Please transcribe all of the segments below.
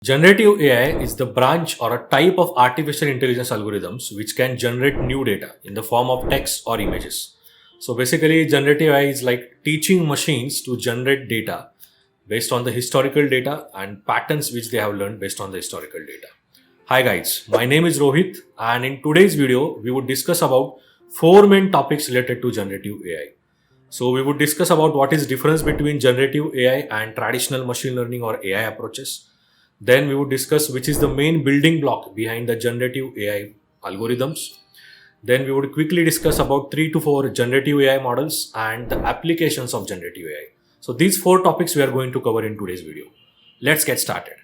Generative AI is the branch or a type of artificial intelligence algorithms which can generate new data in the form of text or images. So basically, generative AI is like teaching machines to generate data based on the historical data and patterns which they have learned based on the historical data. Hi guys, my name is Rohit, and in today's video, we would discuss about four main topics related to generative AI. So we would discuss about what is difference between generative AI and traditional machine learning or AI approaches. Then we would discuss which is the main building block behind the generative AI algorithms. Then we would quickly discuss about 3 to 4 generative AI models and the applications of generative AI. So these four topics we are going to cover in today's video. Let's get started.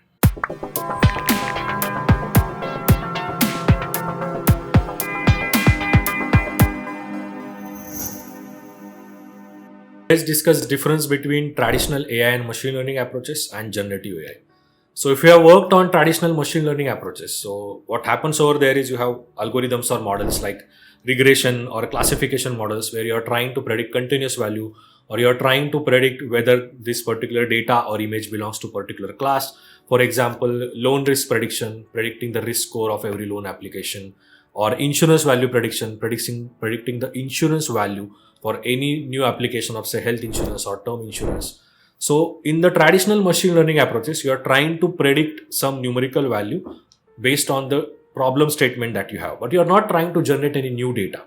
Let's discuss the difference between traditional AI and machine learning approaches and generative AI. So if you have worked on traditional machine learning approaches, so what happens over there is you have algorithms or models like regression or classification models where you are trying to predict continuous value, or you are trying to predict whether this particular data or image belongs to a particular class. For example, loan risk prediction, predicting the risk score of every loan application, or insurance value prediction, predicting the insurance value for any new application of say health insurance or term insurance. So in the traditional machine learning approaches, you are trying to predict some numerical value based on the problem statement that you have, but you are not trying to generate any new data.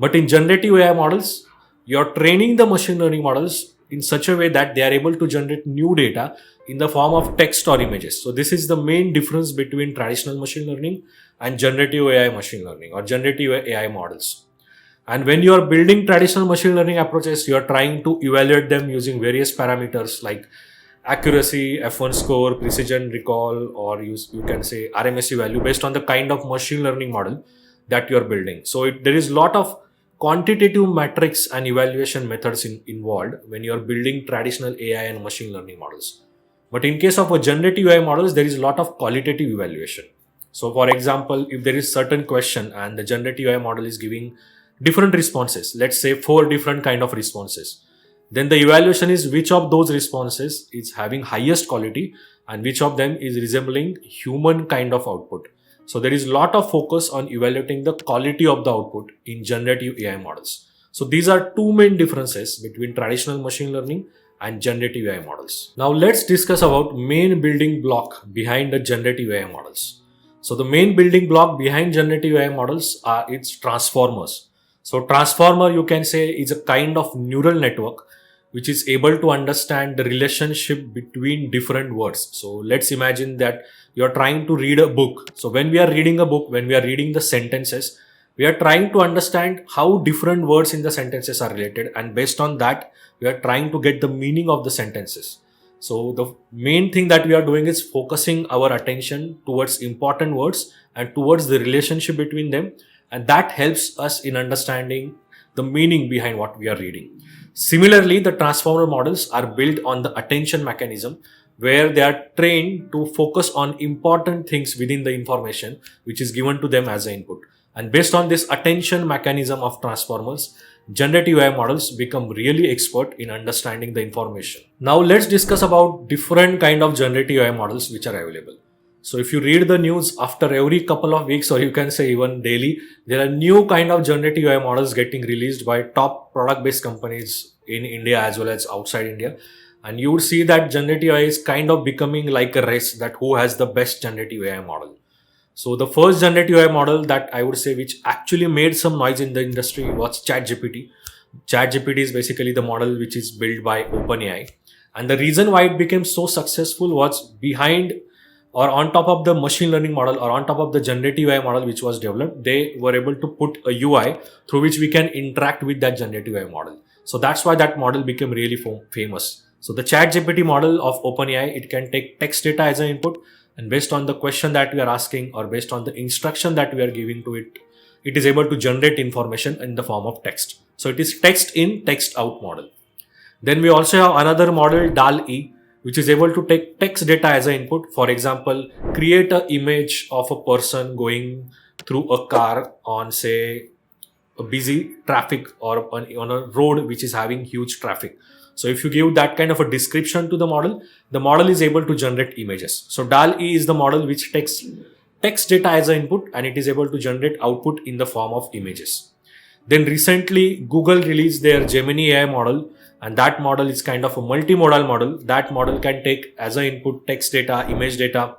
But in generative AI models, you are training the machine learning models in such a way that they are able to generate new data in the form of text or images. So this is the main difference between traditional machine learning and generative AI machine learning or generative AI models. And when you are building traditional machine learning approaches, you are trying to evaluate them using various parameters like accuracy, F1 score, precision, recall, or you can say RMSE value based on the kind of machine learning model that you are building. So there is a lot of quantitative metrics and evaluation methods involved when you are building traditional AI and machine learning models. But in case of a generative AI models, there is a lot of qualitative evaluation. So for example, if there is certain question and the generative AI model is giving different responses, let's say 4 different kind of responses, then the evaluation is which of those responses is having highest quality and which of them is resembling human kind of output. So there is a lot of focus on evaluating the quality of the output in generative AI models. So these are two main differences between traditional machine learning and generative AI models. Now let's discuss about main building block behind the generative AI models. So the main building block behind generative AI models are its transformers. So transformer, you can say, is a kind of neural network which is able to understand the relationship between different words. So let's imagine that you are trying to read a book. So when we are reading a book, when we are reading the sentences, we are trying to understand how different words in the sentences are related, and based on that, we are trying to get the meaning of the sentences. So the main thing that we are doing is focusing our attention towards important words and towards the relationship between them, and that helps us in understanding the meaning behind what we are reading. Similarly, the transformer models are built on the attention mechanism where they are trained to focus on important things within the information which is given to them as an input. And based on this attention mechanism of transformers, generative AI models become really expert in understanding the information. Now let's discuss about different kind of generative AI models which are available. So if you read the news after every couple of weeks, or you can say even daily, there are new kind of generative AI models getting released by top product-based companies in India as well as outside India. And you would see that generative AI is kind of becoming like a race that who has the best generative AI model. So the first generative AI model that I would say which actually made some noise in the industry was ChatGPT. ChatGPT is basically the model which is built by OpenAI. And the reason why it became so successful was behind or on top of the machine learning model or on top of the generative AI model which was developed, they were able to put a UI through which we can interact with that generative AI model. So that's why that model became really famous. So the ChatGPT model of OpenAI, it can take text data as an input, and based on the question that we are asking or based on the instruction that we are giving to it, it is able to generate information in the form of text. So it is text in, text out model. Then we also have another model, DAL-E, which is able to take text data as an input. For example, create an image of a person going through a car on say a busy traffic or on a road which is having huge traffic. So if you give that kind of a description to the model is able to generate images. So DAL-E is the model which takes text data as an input and it is able to generate output in the form of images. Then recently Google released their Gemini AI model, and that model is kind of a multimodal model. That model can take as an input text data, image data,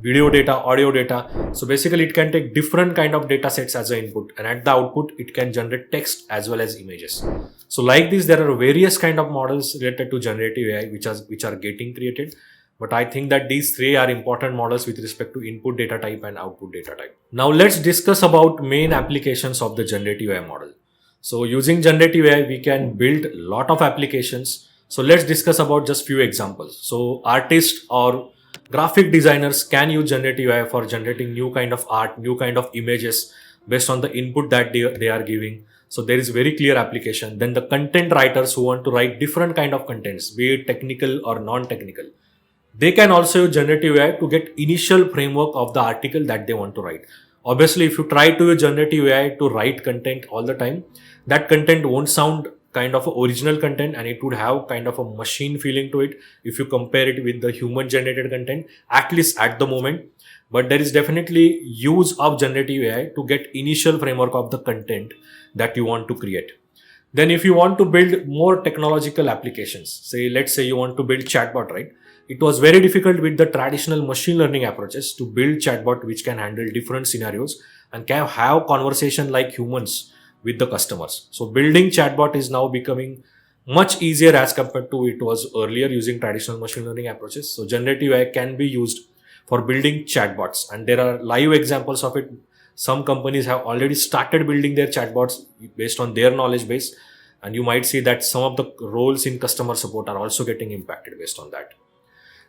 video data, audio data. So basically it can take different kind of data sets as an input, and at the output it can generate text as well as images. So like this, there are various kind of models related to generative AI which are getting created. But I think that these three are important models with respect to input data type and output data type. Now let's discuss about main applications of the generative AI model. So using generative AI, we can build a lot of applications. So let's discuss about just few examples. So artists or graphic designers can use generative AI for generating new kind of art, new kind of images based on the input that they are giving. So there is very clear application. Then the content writers who want to write different kind of contents, be it technical or non-technical, they can also use generative AI to get initial framework of the article that they want to write. Obviously, if you try to use generative AI to write content all the time, that content won't sound kind of original content and it would have kind of a machine feeling to it if you compare it with the human generated content, at least at the moment. But there is definitely use of generative AI to get initial framework of the content that you want to create. Then if you want to build more technological applications, say let's say you want to build chatbot, right? It was very difficult with the traditional machine learning approaches to build chatbot which can handle different scenarios and can have conversation like humans with the customers. So building chatbot is now becoming much easier as compared to it was earlier using traditional machine learning approaches. So generative AI can be used for building chatbots, and there are live examples of it. Some companies have already started building their chatbots based on their knowledge base, and you might see that some of the roles in customer support are also getting impacted based on that.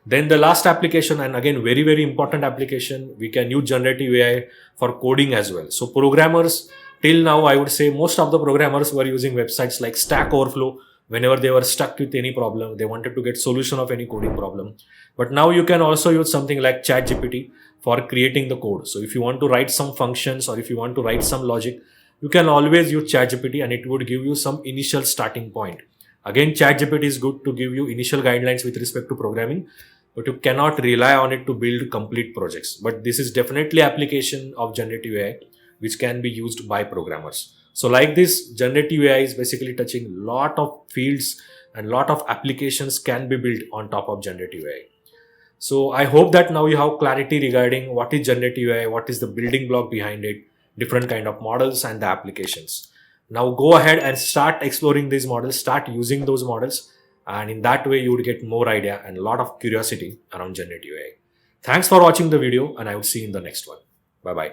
Then the last application, and again very very important application, we can use generative AI for coding as well. So programmers, till now I would say most of the programmers were using websites like Stack Overflow whenever they were stuck with any problem, they wanted to get solution of any coding problem. But now you can also use something like ChatGPT for creating the code. So if you want to write some functions or if you want to write some logic, you can always use ChatGPT and it would give you some initial starting point. Again, ChatGPT is good to give you initial guidelines with respect to programming, but you cannot rely on it to build complete projects. But this is definitely application of generative AI which can be used by programmers. So like this, generative AI is basically touching lot of fields and lot of applications can be built on top of generative AI. So I hope that now you have clarity regarding what is generative AI, what is the building block behind it, different kind of models and the applications. Now go ahead and start exploring these models, start using those models, and in that way you would get more idea and a lot of curiosity around generative AI. Thanks for watching the video, and I will see you in the next one. Bye bye.